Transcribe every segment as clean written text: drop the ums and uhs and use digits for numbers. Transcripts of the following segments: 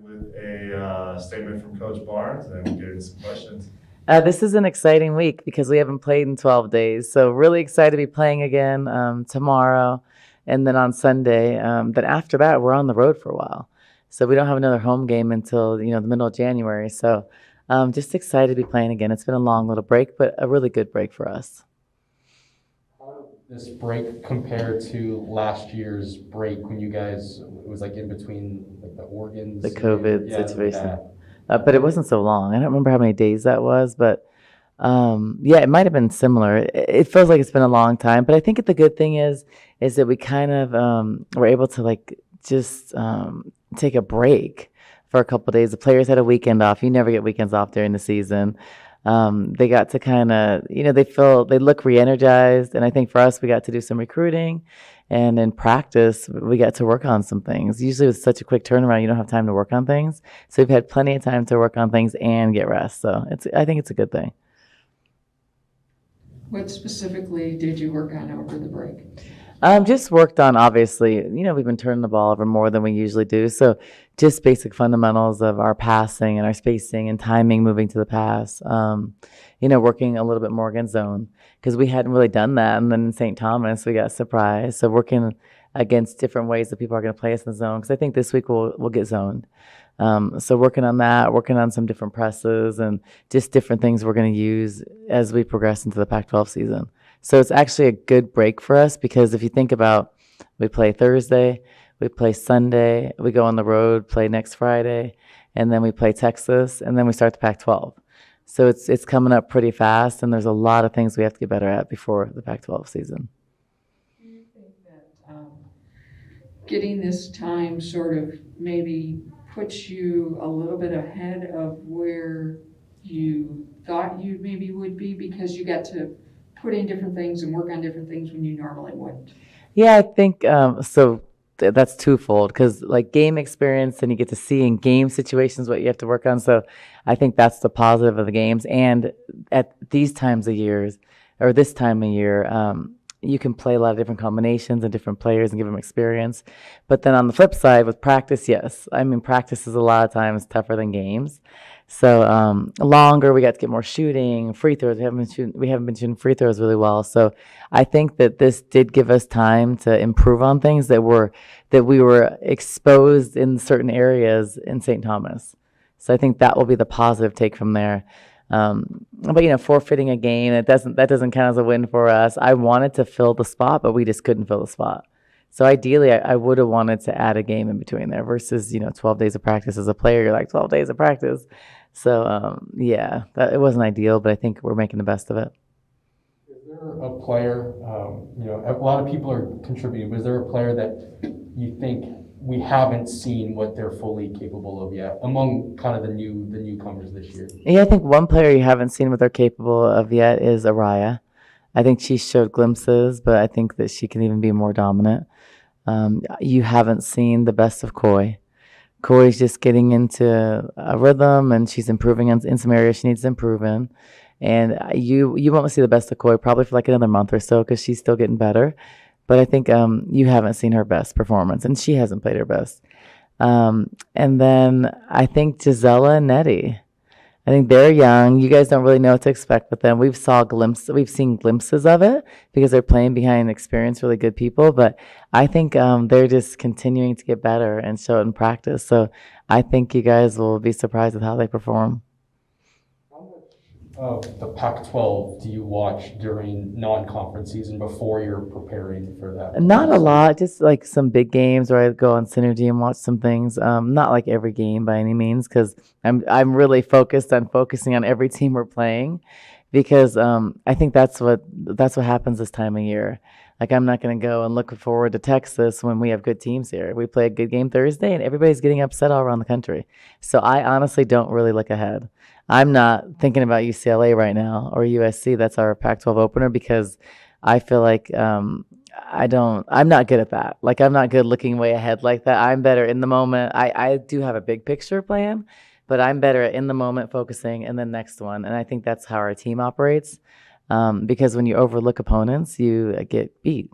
with a statement from Coach Barnes, and we'll get into some questions. This is an exciting week because we haven't played in 12 days. So, really excited to be playing again tomorrow and then on Sunday. Then, after that, we're on the road for a while. So, we don't have another home game until the middle of January. So, just excited to be playing again. It's been a long little break, but a really good break for us. This break compared to last year's break when you guys it was like in between like the organs The COVID yeah situation. that But it wasn't so long. I don't remember how many days that was, but yeah, it might have been similar. It feels like it's been a long time, but I think the good thing is that we kind of were able to like just take a break for a couple of days. The players had a weekend off. You never get weekends off during the season. They got to kind of, they look re-energized, and I think for us, we got to do some recruiting, and in practice, we got to work on some things. Usually, with such a quick turnaround, you don't have time to work on things. So we've had plenty of time to work on things and get rest. So I think it's a good thing. What specifically did you work on over the break? Just worked on, obviously, we've been turning the ball over more than we usually do. So just basic fundamentals of our passing and our spacing and timing moving to the pass. Working a little bit more against zone because we hadn't really done that. And then in St. Thomas, we got surprised. So working against different ways that people are going to play us in the zone because I think this week we'll get zoned. So working on that, working on some different presses and just different things we're going to use as we progress into the Pac-12 season. So it's actually a good break for us because if you think about, we play Thursday, we play Sunday, we go on the road, play next Friday, and then we play Texas, and then we start the Pac-12. So it's coming up pretty fast, and there's a lot of things we have to get better at before the Pac-12 season. Do you think that getting this time sort of maybe puts you a little bit ahead of where you thought you maybe would be because you got to put in different things and work on different things when you normally wouldn't? Yeah, I think so. That's twofold because like game experience and you get to see in game situations what you have to work on. So I think that's the positive of the games. And at these times of years or this time of year, you can play a lot of different combinations and different players and give them experience. But then on the flip side with practice, yes, I mean practice is a lot of times tougher than games. So longer, we got to get more shooting, free throws. We haven't been shooting free throws really well. So I think that this did give us time to improve on things that we were exposed in certain areas in St. Thomas. So I think that will be the positive take from there. But forfeiting a game, that doesn't count as a win for us. I wanted to fill the spot, but we just couldn't fill the spot. So ideally, I would have wanted to add a game in between there versus 12 days of practice as a player. You're like 12 days of practice. So yeah, it wasn't ideal, but I think we're making the best of it. is there a player a lot of people are contributing, but is there a player that you think we haven't seen what they're fully capable of yet among kind of the newcomers this year? Yeah, I think one player you haven't seen what they're capable of yet is Araya. I think she showed glimpses, but I think that she can even be more dominant. You haven't seen the best of Koi. Koi's just getting into a rhythm, and she's improving in some areas she needs to improve in. And you won't see the best of Koi probably for like another month or so because she's still getting better. But I think you haven't seen her best performance, and she hasn't played her best. And then I think Gisela and Nettie. I think they're young. You guys don't really know what to expect with them. We've seen glimpses of it because they're playing behind experienced, really good people. But I think they're just continuing to get better and show it in practice. So I think you guys will be surprised with how they perform. Of the Pac-12 do you watch during non-conference season before you're preparing for that? Not a lot, just like some big games where I go on Synergy and watch some things. Not like every game by any means, because I'm really focusing on every team we're playing, because I think that's what happens this time of year. Like I'm not going to go and look forward to Texas when we have good teams here. We play a good game Thursday, and everybody's getting upset all around the country. So I honestly don't really look ahead. I'm not thinking about UCLA right now or USC. That's our Pac-12 opener because I feel like I'm not good at that. Like I'm not good looking way ahead like that. I'm better in the moment. I do have a big picture plan, but I'm better at in the moment focusing and then next one. And I think that's how our team operates because when you overlook opponents, you get beat.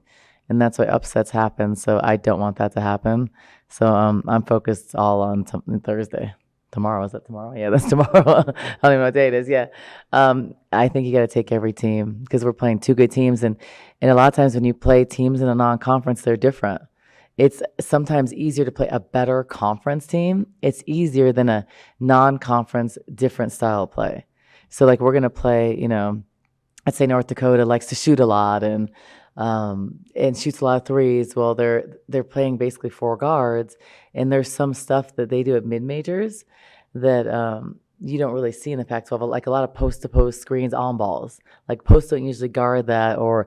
And that's why upsets happen. So I don't want that to happen. So I'm focused all on Thursday. Tomorrow, is that tomorrow? Yeah, that's tomorrow. I don't even know what day it is. Yeah. I think you got to take every team because we're playing two good teams. And a lot of times when you play teams in a non-conference, they're different. It's sometimes easier to play a better conference team. It's easier than a non-conference different style of play. So like we're going to play, I'd say North Dakota likes to shoot a lot and shoots a lot of threes. Well, they're playing basically four guards, and there's some stuff that they do at mid majors that you don't really see in the Pac-12, like a lot of post-to-post screens on balls. Like post don't usually guard that, or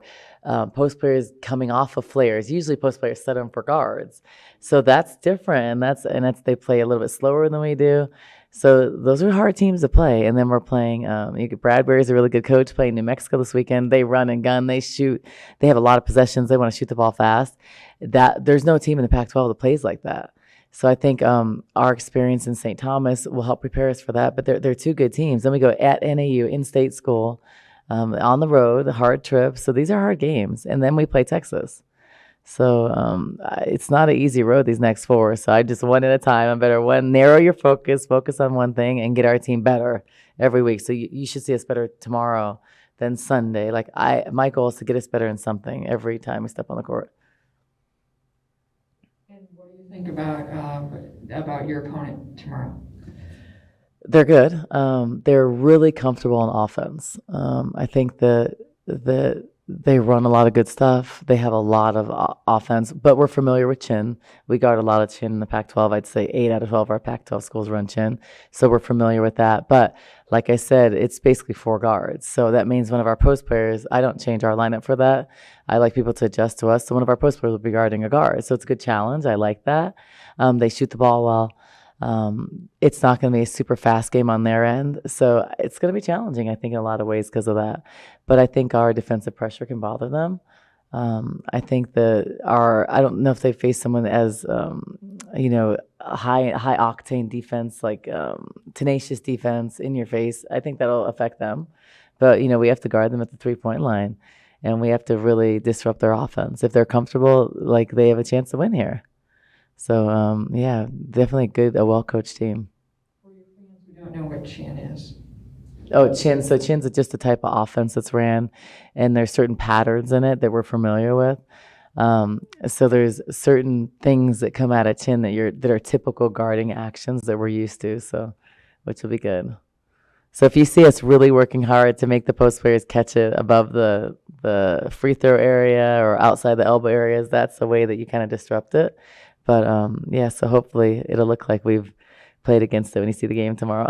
post players coming off of flares. Usually post players set them for guards, so that's different, and that's they play a little bit slower than we do. So those are hard teams to play. And then we're playing, Bradbury's a really good coach, playing New Mexico this weekend. They run and gun, they shoot. They have a lot of possessions. They want to shoot the ball fast. There's no team in the Pac-12 that plays like that. So I think our experience in St. Thomas will help prepare us for that. But they're two good teams. Then we go at NAU, in-state school, on the road, a hard trip. So these are hard games. And then we play Texas. So it's not an easy road, these next four. So I just one at a time. I better narrow your focus on one thing, and get our team better every week. So you should see us better tomorrow than Sunday. Like my goal is to get us better in something every time we step on the court. And what do you think about your opponent tomorrow? They're good. They're really comfortable on offense. I think they run a lot of good stuff. They have a lot of offense, but we're familiar with chin. We guard a lot of chin in the Pac-12. I'd say 8 out of 12 of our Pac-12 schools run chin, so we're familiar with that. But like I said, it's basically four guards. So that means one of our post players, I don't change our lineup for that. I like people to adjust to us. So one of our post players will be guarding a guard. So it's a good challenge. I like that. They shoot the ball well. It's not going to be a super fast game on their end. So it's going to be challenging, I think, in a lot of ways because of that. But I think our defensive pressure can bother them. I think I don't know if they face someone as, a high octane defense, like tenacious defense in your face. I think that'll affect them. But, we have to guard them at the 3-point line, and we have to really disrupt their offense. If they're comfortable, like they have a chance to win here. So, definitely a well-coached team. For your fans who don't know what chin is. Oh, chin. So chin's just a type of offense that's ran, and there's certain patterns in it that we're familiar with. So there's certain things that come out of chin that are typical guarding actions that we're used to, so which will be good. So if you see us really working hard to make the post players catch it above the free throw area or outside the elbow areas, that's the way that you kind of disrupt it. But so hopefully it'll look like we've played against it when you see the game tomorrow.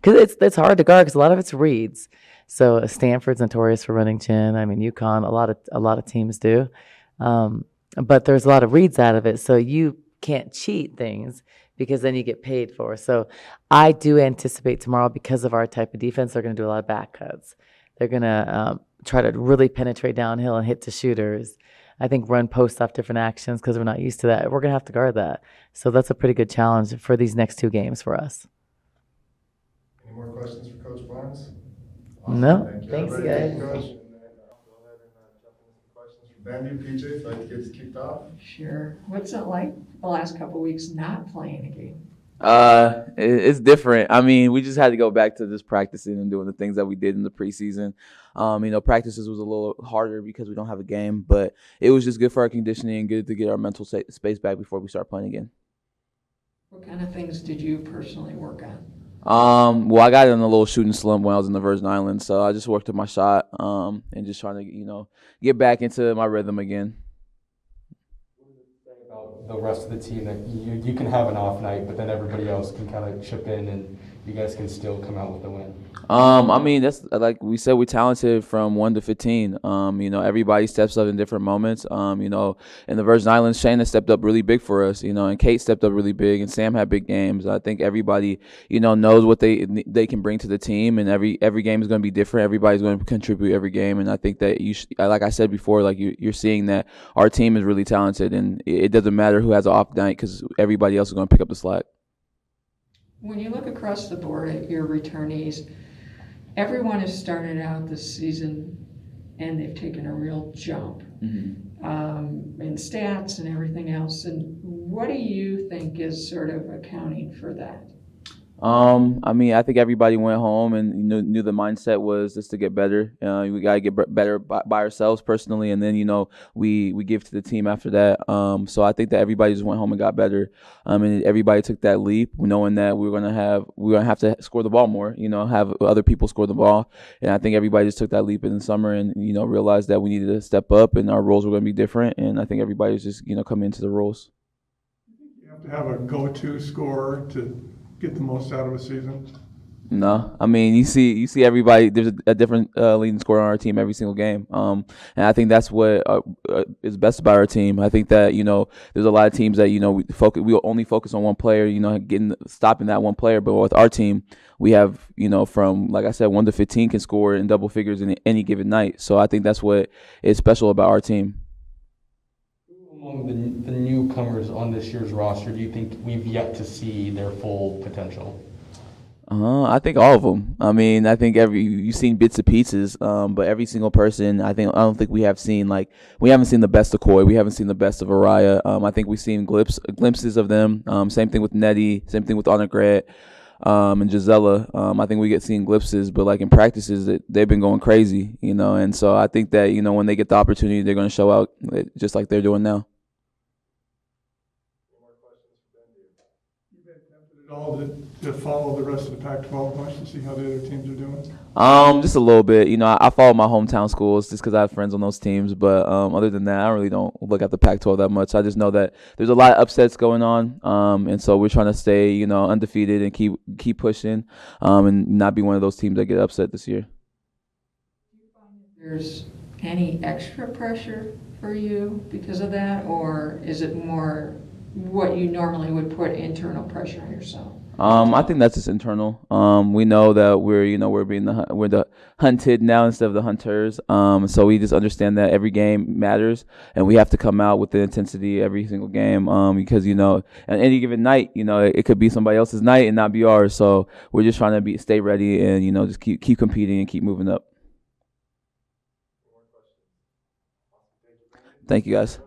Because it's hard to guard because a lot of it's reads. So Stanford's notorious for running chin. I mean, UConn, a lot of teams do. But there's a lot of reads out of it. So you can't cheat things because then you get paid for. So I do anticipate tomorrow, because of our type of defense, they're going to do a lot of back cuts. They're going to try to really penetrate downhill and hit to shooters. I think run post off different actions because we're not used to that. We're going to have to guard that. So that's a pretty good challenge for these next two games for us. Any more questions for Coach Barnes? No. Thank you. Thanks, Everybody, guys. thank you, Coach. And then go ahead and jump into some questions for Bendy. PJ, if you'd like to get us kicked off. Sure. What's it like the last couple of weeks not playing a game? It's different. I mean, we just had to go back to just practicing and doing the things that we did in the preseason. Practices was a little harder because we don't have a game, but it was just good for our conditioning and good to get our mental space back before we start playing again. What kind of things did you personally work on? I got in a little shooting slump when I was in the Virgin Islands, so I just worked on my shot, and just trying to, get back into my rhythm again. About the rest of the team that you can have an off night, but then everybody else can kind of chip in and you guys can still come out with a win? That's like we said, we're talented from 1 to 15. Everybody steps up in different moments. In the Virgin Islands, Shayna stepped up really big for us, and Kate stepped up really big, and Sam had big games. I think everybody, knows what they can bring to the team, and every game is going to be different. Everybody's going to contribute every game, and I think that like I said before, like you're seeing that our team is really talented, and it doesn't matter who has an off night because everybody else is going to pick up the slack. When you look across the board at your returnees, everyone has started out this season and they've taken a real jump in stats and everything else. And what do you think is sort of accounting for that? I mean, I think everybody went home and knew the mindset was just to get better. We gotta get better by ourselves personally, and then we give to the team after that. So I think that everybody just went home and got better. And everybody took that leap, knowing that we're gonna have to score the ball more. Have other people score the ball, and I think everybody just took that leap in the summer and realized that we needed to step up and our roles were gonna be different. And I think everybody's just coming into the roles. You have to have a go-to scorer to get the most out of a season. No, I mean you see everybody. There's a different leading scorer on our team every single game, and I think that's what is best about our team. I think that there's a lot of teams that we only focus on one player, stopping that one player. But with our team, we have from, like I said, 1 to 15 can score in double figures in any given night. So I think that's what is special about our team. Among the newcomers on this year's roster, do you think we've yet to see their full potential? I think all of them. I mean, I think you've seen bits and pieces, but every single person, I don't think we haven't seen the best of Coy. We haven't seen the best of Araya. I think we've seen glimpses of them. Same thing with Nettie. Same thing with Annegret. And Gisela. I think we get seeing glimpses, but like in practices, they've been going crazy, and so I think that, when they get the opportunity, they're going to show out just like they're doing now. You've been tempted at all to follow the rest of the Pac-12 much to see how the other teams are doing? Just a little bit. I follow my hometown schools just because I have friends on those teams. But other than that, I really don't look at the Pac-12 that much. I just know that there's a lot of upsets going on, and so we're trying to stay, undefeated and keep pushing, and not be one of those teams that get upset this year. There's any extra pressure for you because of that, or is it more what you normally would put internal pressure on yourself? I think that's just internal. We know that we're the hunted now instead of the hunters. So we just understand that every game matters, and we have to come out with the intensity every single game. Because on any given night, it could be somebody else's night and not be ours. So we're just trying to stay ready and just keep competing and keep moving up. Thank you, guys.